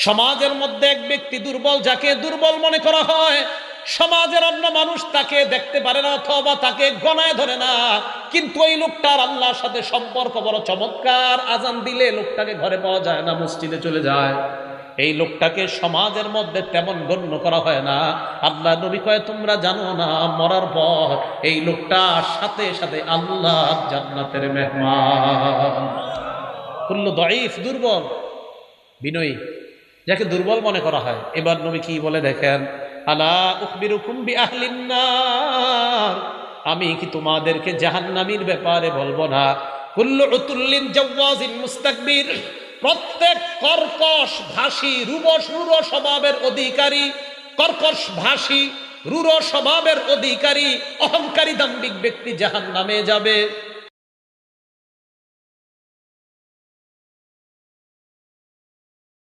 সমাজের মধ্যে এক ব্যক্তি দুর্বল, যাকে দুর্বল মনে করা হয়, সমাজের অন্য মানুষ তাকে দেখতে পারে না অথবা তাকে গণায় ধরে না, কিন্তু ওই লোকটার আল্লাহর সাথে সম্পর্ক বড় চমৎকার। আজান দিলে লোকটাকে ঘরে পাওয়া যায় না, মসজিদে চলে যায়। এই লোকটাকে সমাজের মধ্যে তেমন গণ্য করা হয় না। আল্লাহ নবী কয়, তোমরা জানো না মরার পর এই লোকটার সাথে সাথে আল্লাহ জান্নাতের মেহমান। কুল্লু দাঈফ, দুর্বল, বিনয়ী, যাকে দুর্বল মনে করা হয়। এবার নবী কি বলে দেখেন, আলা উখবিরুকুম বিআহলিন নার, আমি কি তোমাদেরকে জাহান্নামীর ব্যাপারে বলবো না? কুল্লু উতুল্লিন জাওয়াজিন মুস্তাকবির, প্রত্যেক কর্কশ ভাষী রূঢ় স্বভাবের অধিকারী, কর্কশ ভাষী রূঢ় স্বভাবের অধিকারী অহংকারী দাম্ভিক ব্যক্তি জাহান্নামে যাবে।